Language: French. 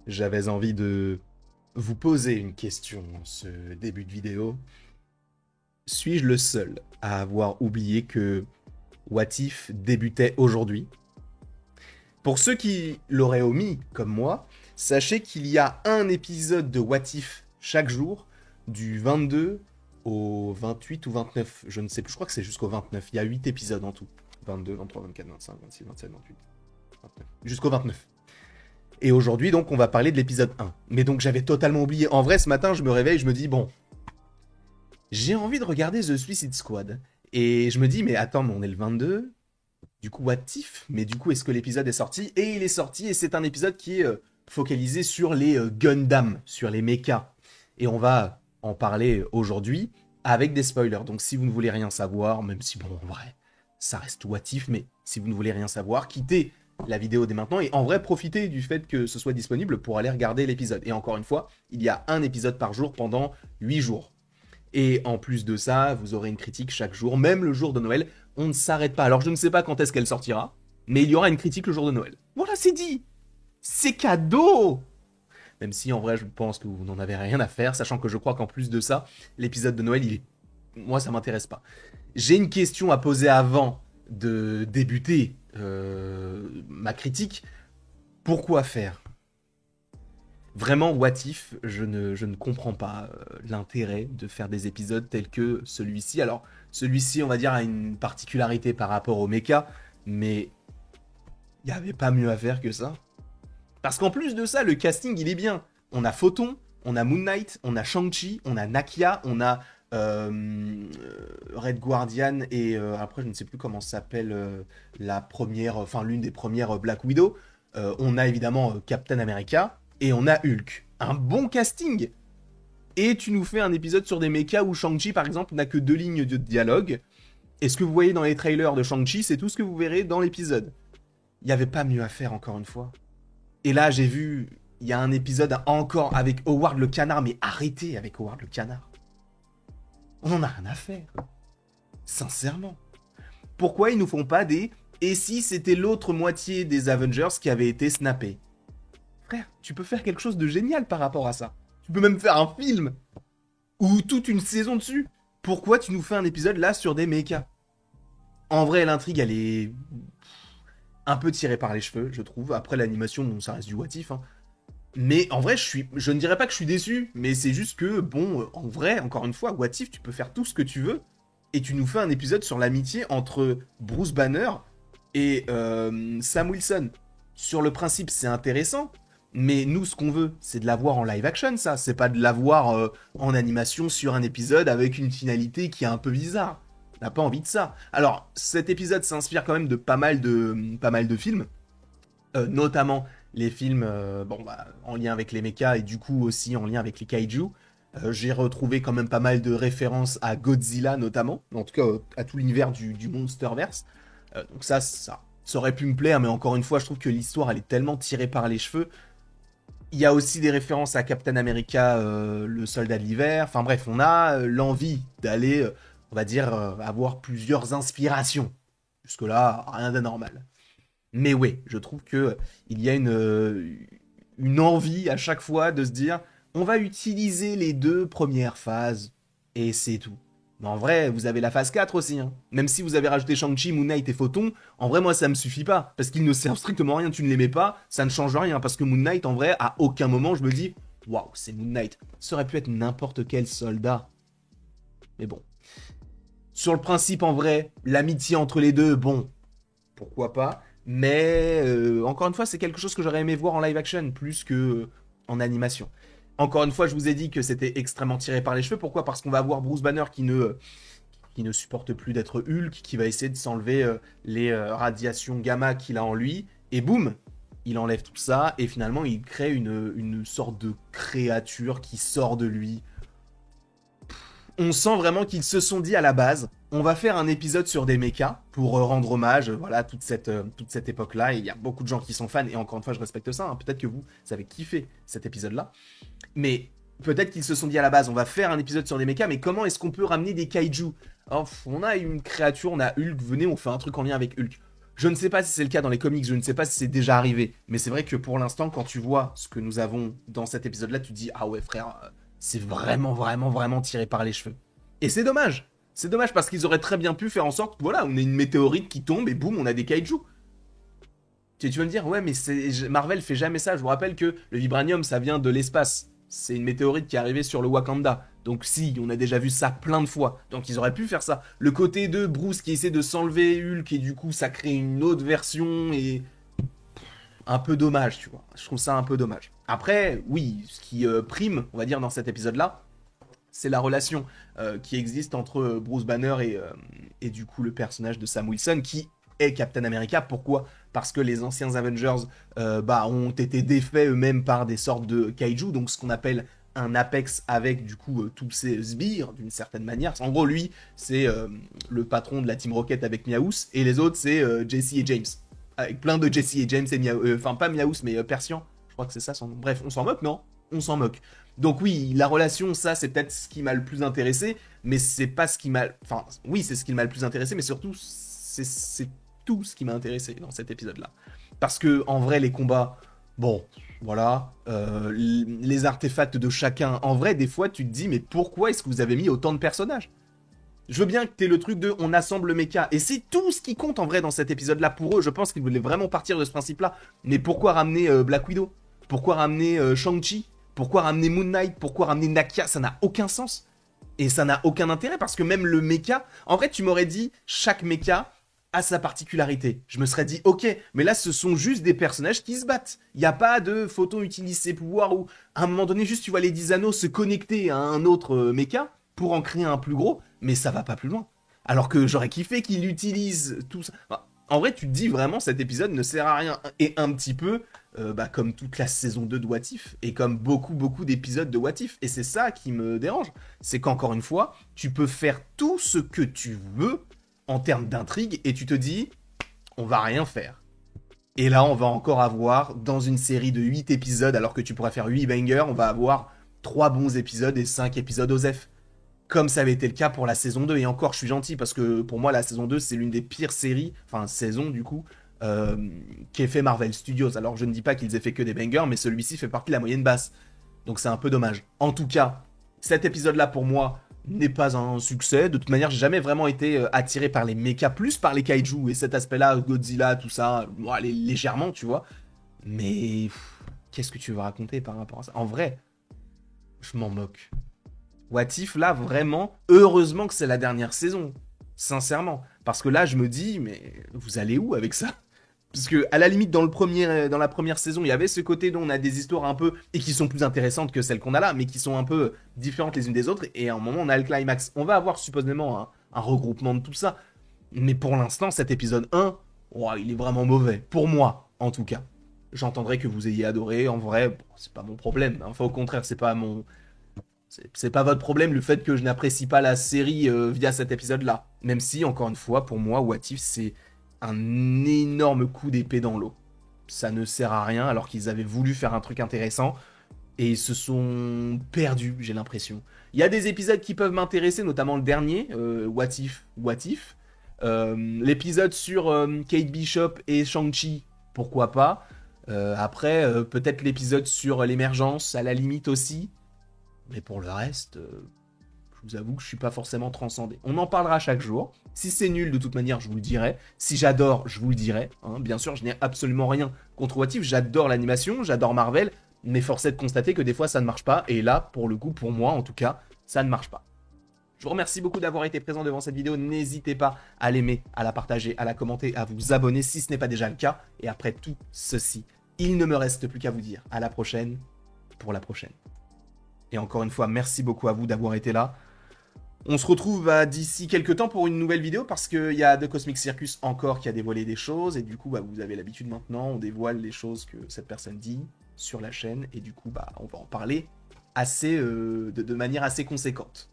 J'avais envie de vous poser une question en ce début de vidéo. Suis-je le seul à avoir oublié que What If débutait aujourd'hui? Pour ceux qui l'auraient omis, comme moi, sachez qu'il y a un épisode de What If chaque jour, du 22 au 28 ou 29, je ne sais plus, je crois que c'est jusqu'au 29. Il y a 8 épisodes en tout. 22, 23, 24, 25, 26, 27, 28, 29. Jusqu'au 29. Et aujourd'hui, donc, on va parler de l'épisode 1. Mais donc, j'avais totalement oublié. En vrai, ce matin, je me réveille, je me dis, bon, j'ai envie de regarder The Suicide Squad. Et je me dis, mais attends, mais on est le 22. Du coup, what if? Mais du coup, est-ce que l'épisode est sorti? Et il est sorti, et c'est un épisode qui est focalisé sur les Gundam, sur les mechas. Et on va en parler aujourd'hui avec des spoilers. Donc, si vous ne voulez rien savoir, même si, bon, en vrai, ça reste what if, mais si vous ne voulez rien savoir, quittez la vidéo dès maintenant et en vrai profitez du fait que ce soit disponible pour aller regarder l'épisode. Et encore une fois, il y a un épisode par jour pendant 8 jours. Et en plus de ça, vous aurez une critique chaque jour, même le jour de Noël. On ne s'arrête pas. Alors je ne sais pas quand est-ce qu'elle sortira, mais il y aura une critique le jour de Noël. Voilà, c'est dit. C'est cadeau. Même si en vrai, je pense que vous n'en avez rien à faire, sachant que je crois qu'en plus de ça, l'épisode de Noël, moi, ça m'intéresse pas. J'ai une question à poser avant de débuter ma critique. Pourquoi faire? Vraiment, what if, je ne comprends pas l'intérêt de faire des épisodes tels que celui-ci. Alors, celui-ci, on va dire, a une particularité par rapport au mecha, mais il n'y avait pas mieux à faire que ça. Parce qu'en plus de ça, le casting, il est bien. On a Photon, on a Moon Knight, on a Shang-Chi, on a Nakia, on a Red Guardian et après, je ne sais plus comment s'appelle la première, enfin l'une des premières Black Widow. On a évidemment Captain America et on a Hulk. Un bon casting. Et tu nous fais un épisode sur des mechas où Shang-Chi, par exemple, n'a que 2 lignes de dialogue. Et ce que vous voyez dans les trailers de Shang-Chi, c'est tout ce que vous verrez dans l'épisode. Il n'y avait pas mieux à faire, encore une fois. Et là, j'ai vu, il y a un épisode encore avec Howard le canard, mais arrêtez avec Howard le canard. On en a rien à faire. Sincèrement. Pourquoi ils nous font pas des... Et si c'était l'autre moitié des Avengers qui avait été snappé? Frère, tu peux faire quelque chose de génial par rapport à ça. Tu peux même faire un film. Ou toute une saison dessus. Pourquoi tu nous fais un épisode là sur des mechas? En vrai, l'intrigue, elle est un peu tirée par les cheveux, je trouve. Après, l'animation, bon, ça reste du what if, hein. Mais en vrai, je ne dirais pas que je suis déçu, mais c'est juste que, bon, en vrai, encore une fois, What If, tu peux faire tout ce que tu veux, et tu nous fais un épisode sur l'amitié entre Bruce Banner et Sam Wilson. Sur le principe, c'est intéressant, mais nous, ce qu'on veut, c'est de l'avoir en live action, ça. C'est pas de l'avoir en animation sur un épisode avec une finalité qui est un peu bizarre. On n'a pas envie de ça. Alors, cet épisode s'inspire quand même de pas mal de films, notamment les films bon, bah, en lien avec les mechas et du coup aussi en lien avec les kaiju. J'ai retrouvé quand même pas mal de références à Godzilla notamment, en tout cas à tout l'univers du Monsterverse. Donc ça aurait pu me plaire, mais encore une fois, je trouve que l'histoire elle est tellement tirée par les cheveux. Il y a aussi des références à Captain America, le soldat de l'hiver. Enfin bref, on a l'envie d'aller, on va dire, avoir plusieurs inspirations. Jusque-là, rien d'anormal. Mais oui, je trouve que il y a une envie à chaque fois de se dire on va utiliser les 2 premières phases et c'est tout. Mais en vrai, vous avez la phase 4 aussi. Hein. Même si vous avez rajouté Shang-Chi, Moon Knight et Photon, en vrai, moi, ça me suffit pas. Parce qu'ils ne servent strictement à rien. Tu ne les mets pas, ça ne change rien. Parce que Moon Knight, en vrai, à aucun moment, je me dis waouh, c'est Moon Knight. Ça aurait pu être n'importe quel soldat. Mais bon. Sur le principe, en vrai, l'amitié entre les deux, bon, pourquoi pas. Mais encore une fois, c'est quelque chose que j'aurais aimé voir en live action plus que en animation. Encore une fois, je vous ai dit que c'était extrêmement tiré par les cheveux. Pourquoi? Parce qu'on va avoir Bruce Banner qui ne supporte plus d'être Hulk, qui va essayer de s'enlever les radiations gamma qu'il a en lui. Et boum, il enlève tout ça. Et finalement, il crée une sorte de créature qui sort de lui. On sent vraiment qu'ils se sont dit à la base, on va faire un épisode sur des mechas pour rendre hommage, voilà, à toute cette époque-là. Et il y a beaucoup de gens qui sont fans, et encore une fois, je respecte ça. Hein. Peut-être que vous avez kiffé cet épisode-là. Mais peut-être qu'ils se sont dit à la base, on va faire un épisode sur des mechas, mais comment est-ce qu'on peut ramener des kaiju? Alors, on a une créature, on a Hulk, venez, on fait un truc en lien avec Hulk. Je ne sais pas si c'est le cas dans les comics, je ne sais pas si c'est déjà arrivé, mais c'est vrai que pour l'instant, quand tu vois ce que nous avons dans cet épisode-là, tu te dis, ah ouais frère, c'est vraiment, vraiment, vraiment tiré par les cheveux. Et c'est dommage. C'est dommage parce qu'ils auraient très bien pu faire en sorte, voilà, on a une météorite qui tombe et boum, on a des kaiju. Tu vas me dire, ouais, mais Marvel fait jamais ça. Je vous rappelle que le vibranium, ça vient de l'espace. C'est une météorite qui est arrivée sur le Wakanda. Donc si, on a déjà vu ça plein de fois. Donc ils auraient pu faire ça. Le côté de Bruce qui essaie de s'enlever Hulk et du coup ça crée une autre version et... Un peu dommage, tu vois. Je trouve ça un peu dommage. Après, oui, ce qui prime, on va dire, dans cet épisode-là, c'est la relation qui existe entre Bruce Banner et du coup le personnage de Sam Wilson qui est Captain America. Pourquoi ? Parce que les anciens Avengers ont été défaits eux-mêmes par des sortes de kaiju, donc ce qu'on appelle un Apex avec du coup tous ces sbires d'une certaine manière. En gros, lui, c'est le patron de la Team Rocket avec Miaous, et les autres, c'est Jesse et James. Avec plein de Jesse et James et Miaous, enfin pas Miaous, mais Persian, je crois que c'est ça son nom. Bref, on s'en moque, non ? On s'en moque. Donc oui, la relation, ça, c'est peut-être ce qui m'a le plus intéressé, mais c'est pas ce qui m'a... Enfin, oui, c'est ce qui m'a le plus intéressé, mais surtout, c'est tout ce qui m'a intéressé dans cet épisode-là. Parce que, en vrai, les combats, bon, voilà, les artefacts de chacun, en vrai, des fois, tu te dis, mais pourquoi est-ce que vous avez mis autant de personnages ? Je veux bien que t'aies le truc de on assemble le mecha, et c'est tout ce qui compte en vrai dans cet épisode-là pour eux. Je pense qu'ils voulaient vraiment partir de ce principe-là. Mais pourquoi ramener Black Widow ? Pourquoi ramener Shang-Chi ? Pourquoi ramener Moon Knight ? Pourquoi ramener Nakia ? Ça n'a aucun sens. Et ça n'a aucun intérêt parce que même le mecha... En vrai, tu m'aurais dit, chaque mecha a sa particularité. Je me serais dit, ok, mais là, ce sont juste des personnages qui se battent. Il n'y a pas de Photon utilise ses pouvoirs ou à un moment donné, juste tu vois les 10 anneaux se connecter à un autre mecha pour en créer un plus gros, mais ça va pas plus loin. Alors que j'aurais kiffé qu'il utilise tout ça. Enfin, en vrai, tu te dis vraiment, cet épisode ne sert à rien. Et un petit peu... comme toute la saison 2 de What If, et comme beaucoup d'épisodes de What If. Et c'est ça qui me dérange, c'est qu'encore une fois, tu peux faire tout ce que tu veux en termes d'intrigue, et tu te dis, on va rien faire. Et là, on va encore avoir, dans une série de 8 épisodes, alors que tu pourrais faire 8 bangers, on va avoir 3 bons épisodes et 5 épisodes OSEF. Comme ça avait été le cas pour la saison 2, et encore, je suis gentil, parce que pour moi, la saison 2, c'est l'une des pires séries, enfin, saison du coup, qu'ait fait Marvel Studios. Alors je ne dis pas qu'ils aient fait que des bangers, mais celui-ci fait partie de la moyenne basse. Donc c'est un peu dommage. En tout cas, cet épisode-là pour moi n'est pas un succès. De toute manière, j'ai jamais vraiment été attiré par les mechas, plus par les kaiju et cet aspect-là, Godzilla, tout ça, bon, allez, légèrement, tu vois. Mais qu'est-ce que tu veux raconter par rapport à ça ? En vrai, je m'en moque. What If, là, vraiment, heureusement que c'est la dernière saison. Sincèrement. Parce que là, je me dis, mais vous allez où avec ça ? Parce que, à la limite, dans la première saison, il y avait ce côté dont on a des histoires un peu, et qui sont plus intéressantes que celles qu'on a là, mais qui sont un peu différentes les unes des autres, et à un moment, on a le climax. On va avoir supposément un regroupement de tout ça. Mais pour l'instant, cet épisode 1, oh, il est vraiment mauvais. Pour moi, en tout cas. J'entendrai que vous ayez adoré, en vrai, bon, c'est pas mon problème. Enfin, au contraire, c'est pas mon... C'est pas votre problème le fait que je n'apprécie pas la série via cet épisode-là. Même si, encore une fois, pour moi, What If, c'est un énorme coup d'épée dans l'eau. Ça ne sert à rien alors qu'ils avaient voulu faire un truc intéressant et ils se sont perdus, j'ai l'impression. Il y a des épisodes qui peuvent m'intéresser, notamment le dernier, What If, What If. L'épisode sur Kate Bishop et Shang-Chi, pourquoi pas. Après, peut-être l'épisode sur l'émergence, à la limite aussi. Mais pour le reste, je vous avoue que je suis pas forcément transcendé. On en parlera chaque jour. Si c'est nul, de toute manière, je vous le dirai. Si j'adore, je vous le dirai. Hein. Bien sûr, je n'ai absolument rien contre What If. J'adore l'animation, j'adore Marvel. Mais force est de constater que des fois, ça ne marche pas. Et là, pour le coup, pour moi, en tout cas, ça ne marche pas. Je vous remercie beaucoup d'avoir été présent devant cette vidéo. N'hésitez pas à l'aimer, à la partager, à la commenter, à vous abonner si ce n'est pas déjà le cas. Et après tout ceci, il ne me reste plus qu'à vous dire à la prochaine pour la prochaine. Et encore une fois, merci beaucoup à vous d'avoir été là. On se retrouve d'ici quelques temps pour une nouvelle vidéo parce qu'il y a The Cosmic Circus encore qui a dévoilé des choses. Et du coup, vous avez l'habitude maintenant, on dévoile les choses que cette personne dit sur la chaîne. Et du coup, on va en parler assez, de manière assez conséquente.